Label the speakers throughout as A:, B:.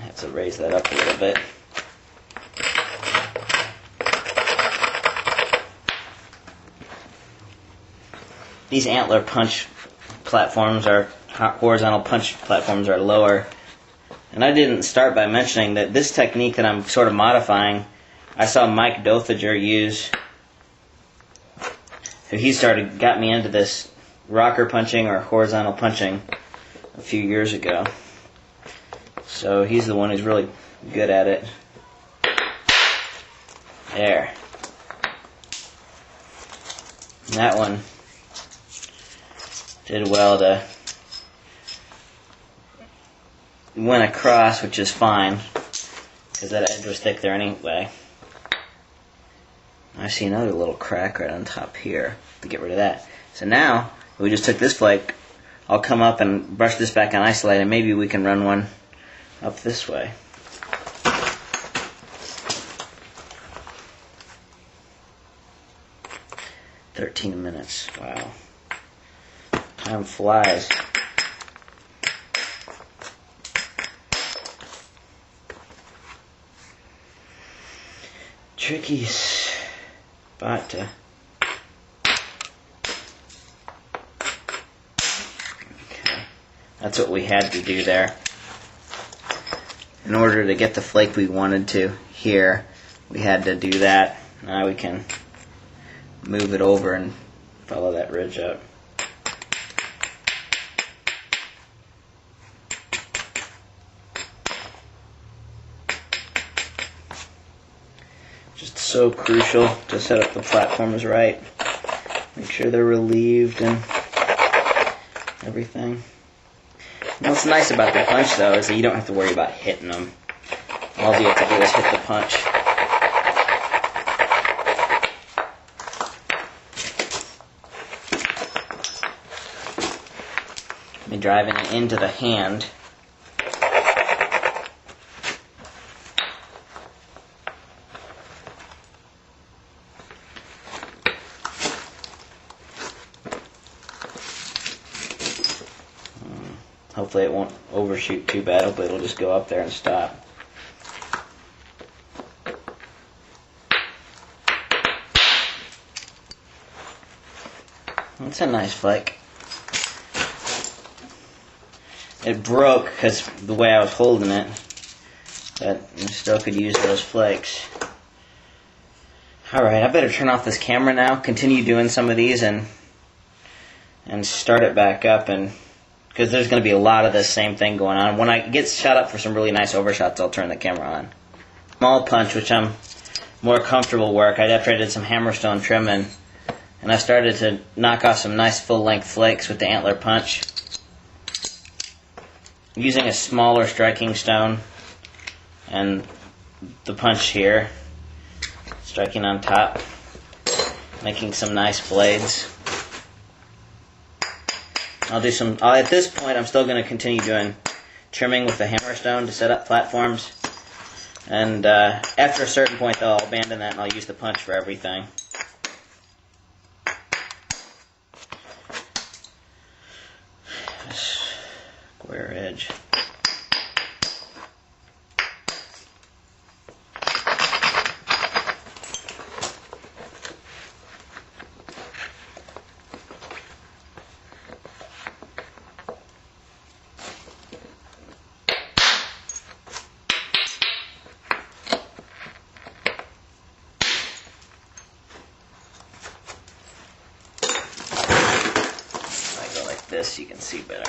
A: have to raise that up a little bit. These antler punch platforms horizontal punch platforms are lower. And I didn't start by mentioning that this technique that I'm sort of modifying, I saw Mike Dothager use. He got me into this rocker punching or horizontal punching a few years ago. So he's the one who's really good at it. There. And that one did well to went across, which is fine because that edge was thick there anyway. I see another little crack right on top here to get rid of that. So now we just took this flake. I'll come up and brush this back on isolate, and maybe we can run one up this way. $13 minutes. Wow. Time flies. Tricky spot to... Okay. That's what we had to do there. In order to get the flake we wanted to here, we had to do that. Now we can move it over and follow that ridge up. Just so crucial to set up the platforms right. Make sure they're relieved and everything. And what's nice about the punch, though, is that you don't have to worry about hitting them. All you have to do is hit the punch. I'll be driving it into the hand. Hopefully it won't overshoot too bad. Hopefully it'll just go up there and stop. That's a nice flake. It broke because the way I was holding it, but I still could use those flakes. Alright, I better turn off this camera now, continue doing some of these, and start it back up, and because there's going to be a lot of this same thing going on. When I get shot up for some really nice overshots, I'll turn the camera on. Small punch, which I'm more comfortable work. After I did some hammerstone trimming, and I started to knock off some nice full-length flakes with the antler punch. Using a smaller striking stone and the punch here, striking on top, making some nice blades. At this point, I'm still going to continue doing trimming with the hammerstone to set up platforms. And after a certain point, though, I'll abandon that and I'll use the punch for everything. Square edge. This you can see better.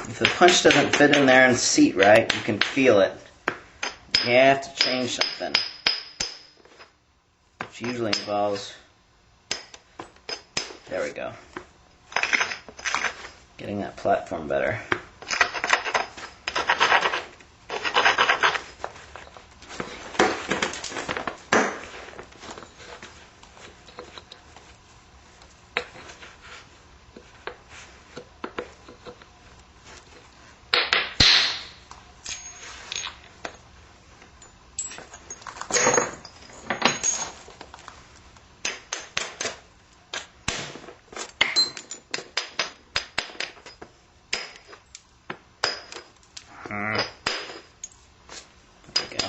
A: if the punch doesn't fit in there and seat right, you can feel it. You have to change something, which usually involves, there we go, getting that platform better. There we go.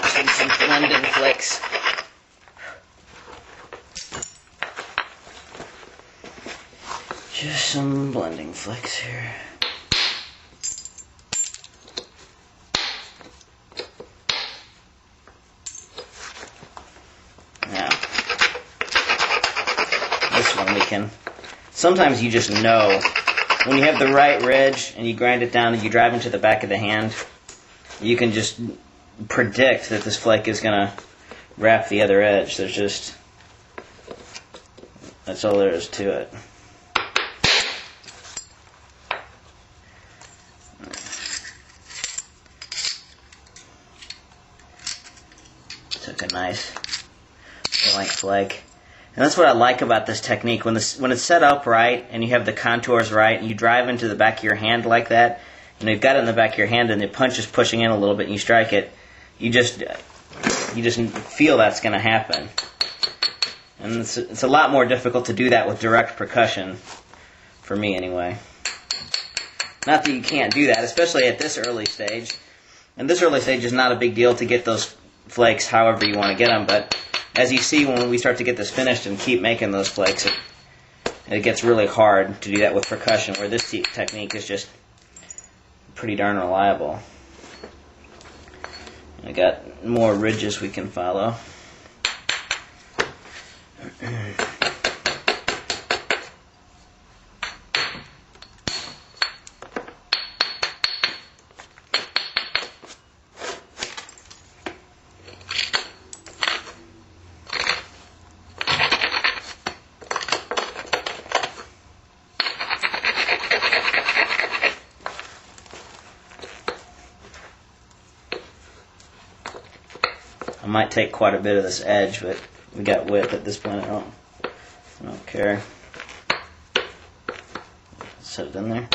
A: Some blending flicks. Just some blending flicks here. Now, this one we can, sometimes you just know when you have the right ridge and you grind it down and you drive into the back of the hand, you can just predict that this flake is going to wrap the other edge. That's all there is to it. Took a nice blank flake. And that's what I like about this technique. When it's set up right and you have the contours right and you drive into the back of your hand like that, you've got it in the back of your hand and the punch is pushing in a little bit and you strike it, you just feel that's going to happen. And it's a lot more difficult to do that with direct percussion, for me anyway. Not that you can't do that, especially at this early stage. And this early stage is not a big deal to get those flakes however you want to get them, but as you see, when we start to get this finished and keep making those flakes, it gets really hard to do that with percussion, where this technique is just pretty darn reliable. I got more ridges we can follow. I might take quite a bit of this edge, but we got width at this point. I don't care. Set it in there.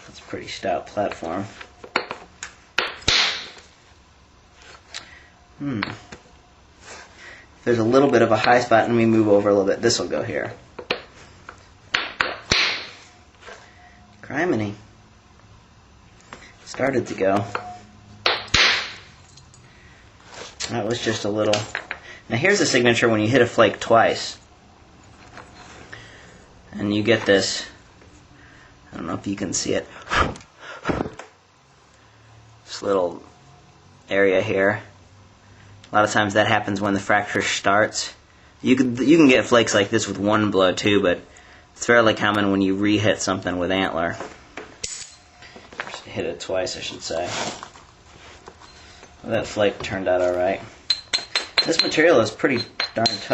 A: That's a pretty stout platform. If there's a little bit of a high spot, and we move over a little bit, this will go here. Criminy. Started to go. That was just a little. Now here's the signature when you hit a flake twice. And you get this, I don't know if you can see it, this little area here. A lot of times that happens when the fracture starts. You can get flakes like this with one blow too, but it's fairly common when you re-hit something with antler. Just hit it twice, I should say. Well, that flake turned out alright. This material is pretty darn tough.